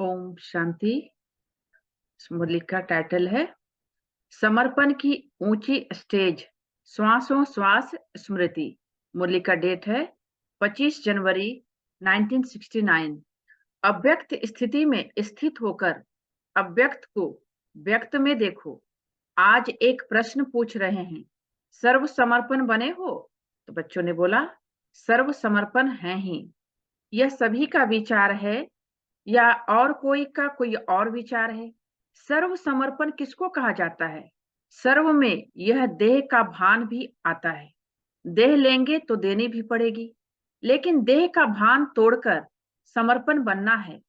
ओम शांति। इस मुरली का टाइटल है समर्पण की ऊंची स्टेज, श्वासों श्वास स्मृति। मुरली का डेट है 25 जनवरी 1969। अव्यक्त स्थिति में स्थित होकर अव्यक्त को व्यक्त में देखो। आज एक प्रश्न पूछ रहे हैं, सर्व समर्पण बने हो? तो बच्चों ने बोला सर्व समर्पण है ही। यह सभी का विचार है या और कोई का कोई और विचार है? सर्व समर्पण किसको कहा जाता है? सर्व में यह देह का भान भी आता है। देह लेंगे तो देनी भी पड़ेगी, लेकिन देह का भान तोड़कर समर्पण बनना है।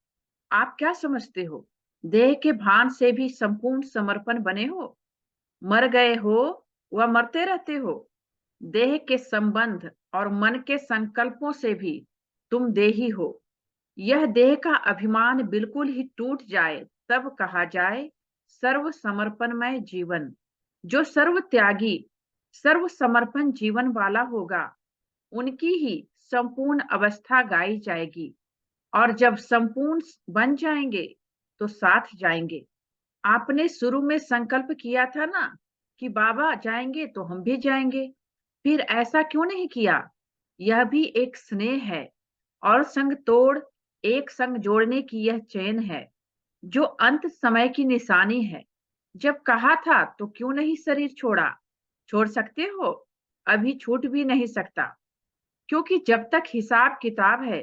आप क्या समझते हो? देह के भान से भी संपूर्ण समर्पण बने हो? मर गए हो व मरते रहते हो? देह के संबंध और मन के संकल्पों से भी तुम देही हो। यह देह का अभिमान बिल्कुल ही टूट जाए तब कहा जाए सर्व समर्पणमय जीवन। जो सर्व त्यागी सर्व समर्पण जीवन वाला होगा, उनकी ही संपूर्ण अवस्था गाई जाएगी, और जब संपूर्ण बन जाएंगे तो साथ जाएंगे। आपने शुरू में संकल्प किया था ना कि बाबा जाएंगे तो हम भी जाएंगे, फिर ऐसा क्यों नहीं किया? यह भी एक स्नेह है, और संग तोड़ एक संग जोड़ने की यह चेन है जो अंत समय की निशानी है। जब कहा था तो क्यों नहीं शरीर छोड़ा? छोड़ सकते हो? अभी छूट भी नहीं सकता, क्योंकि जब तक हिसाब किताब है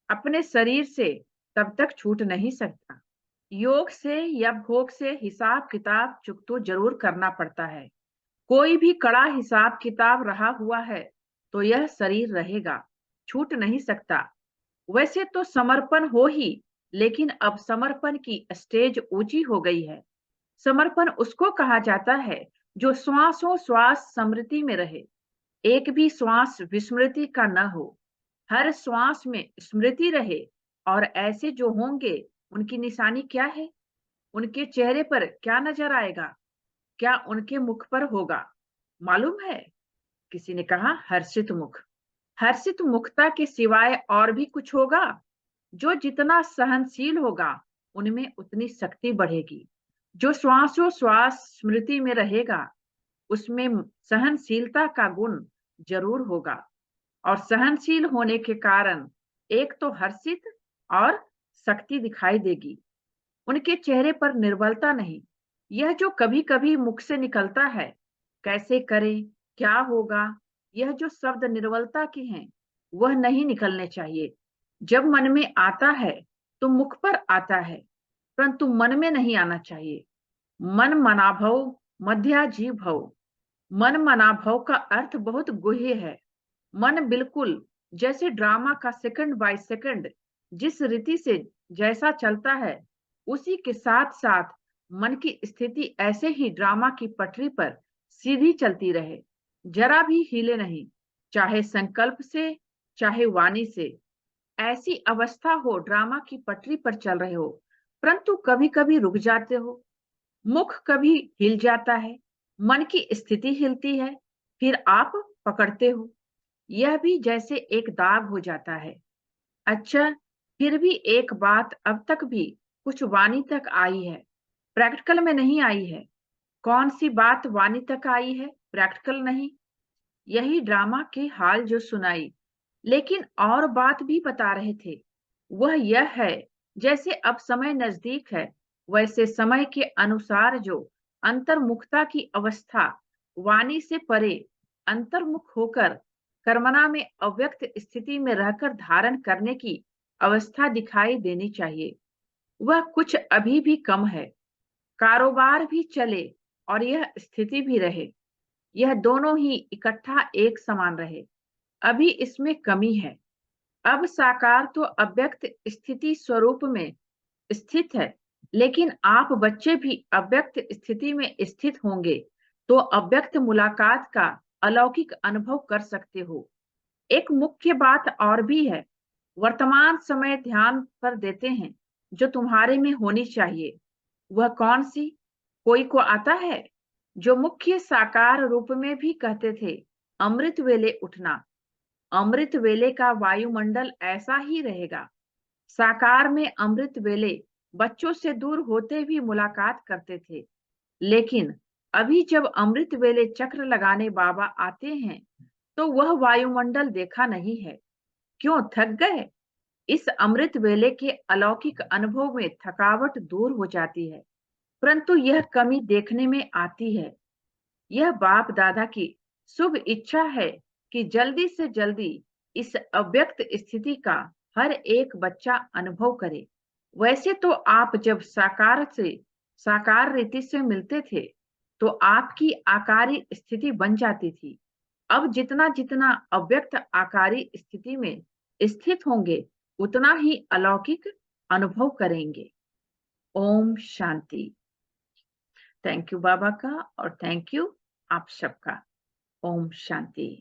अपने शरीर से, तब तक छूट नहीं सकता। योग से या भोग से हिसाब किताब चुक जरूर करना पड़ता है। कोई भी कड़ा हिसाब किताब रहा हुआ है तो यह शरीर रहेगा, छूट नहीं सकता। वैसे तो समर्पण हो ही, लेकिन अब समर्पण की स्टेज ऊंची हो गई है। समर्पण उसको कहा जाता है जो श्वासों श्वास स्मृति में रहे, एक भी श्वास विस्मृति का न हो। हर श्वास में स्मृति रहे। और ऐसे जो होंगे उनकी निशानी क्या है? उनके चेहरे पर क्या नजर आएगा? क्या उनके मुख पर होगा? मालूम है? किसी ने कहा हर्षित मुख। हर्षित मुखता के सिवाय और भी कुछ होगा? जो जितना सहनशील होगा उनमें उतनी शक्ति बढ़ेगी। जो श्वासों श्वास स्मृति में रहेगा उसमें सहनशीलता का गुण जरूर होगा, और सहनशील होने के कारण एक तो हर्षित और शक्ति दिखाई देगी। उनके चेहरे पर निर्बलता नहीं। यह जो कभी कभी मुख से निकलता है, कैसे करें, क्या होगा, यह जो शब्द निर्बलता के हैं, वह नहीं निकलने चाहिए। जब मन में आता है तो मुख पर आता है, परंतु मन में नहीं आना चाहिए। मन मनाभव मध्याजी भव। मन मनाभव का अर्थ बहुत गुह्य है। मन बिल्कुल जैसे ड्रामा का सेकंड बाय सेकंड जिस रीति से जैसा चलता है, उसी के साथ साथ मन की स्थिति ऐसे ही ड्रामा की पटरी पर सीधी चलती रहे, जरा भी हिले नहीं, चाहे संकल्प से चाहे वाणी से। ऐसी अवस्था हो ड्रामा की पटरी पर चल रहे हो, परंतु कभी कभी रुक जाते हो। मुख कभी हिल जाता है, मन की स्थिति हिलती है, फिर आप पकड़ते हो। यह भी जैसे एक दाग हो जाता है। अच्छा, फिर भी एक बात अब तक भी कुछ वाणी तक आई है, प्रैक्टिकल में नहीं आई है। कौन सी बात वाणी तक आई है, प्रैक्टिकल नहीं? यही ड्रामा की हाल जो सुनाई, लेकिन और बात भी बता रहे थे। वह यह है, जैसे अब समय नजदीक है, वैसे समय के अनुसार जो अंतर्मुखता की अवस्था वाणी से परे अंतर्मुख होकर कर्मणा में अव्यक्त स्थिति में रहकर धारण करने की अवस्था दिखाई देनी चाहिए, वह कुछ अभी भी कम है। कारोबार भी चले और यह स्थिति भी रहे, यह दोनों ही इकट्ठा एक समान रहे, अभी इसमें कमी है। अब साकार तो अव्यक्त स्थिति स्वरूप में स्थित है, लेकिन आप बच्चे भी अव्यक्त स्थिति में स्थित होंगे तो अव्यक्त मुलाकात का अलौकिक अनुभव कर सकते हो। एक मुख्य बात और भी है, वर्तमान समय ध्यान पर देते हैं जो तुम्हारे में होनी चाहिए। वह कौन सी? कोई को आता है? जो मुख्य साकार रूप में भी कहते थे, अमृत वेले उठना। अमृत वेले का वायुमंडल ऐसा ही रहेगा। साकार में अमृत वेले बच्चों से दूर होते भी मुलाकात करते थे। लेकिन अभी जब अमृत वेले चक्र लगाने बाबा आते हैं, तो वह वायुमंडल देखा नहीं है। क्यों थक गए? इस अमृत वेले के अलौकिक अनुभव में थकावट दूर हो जाती है, परंतु यह कमी देखने में आती है। यह बाप दादा की शुभ इच्छा है कि जल्दी से जल्दी इस अव्यक्त स्थिति का हर एक बच्चा अनुभव करे। वैसे तो आप जब साकार रीति से मिलते थे, तो आपकी आकारी स्थिति बन जाती थी। अब जितना जितना अव्यक्त आकारी स्थिति में स्थित होंगे, उतना ही अलौकिक अनुभव करेंगे। ओम शांति। थैंक यू बाबा का और थैंक यू आप सबका। ओम शांति।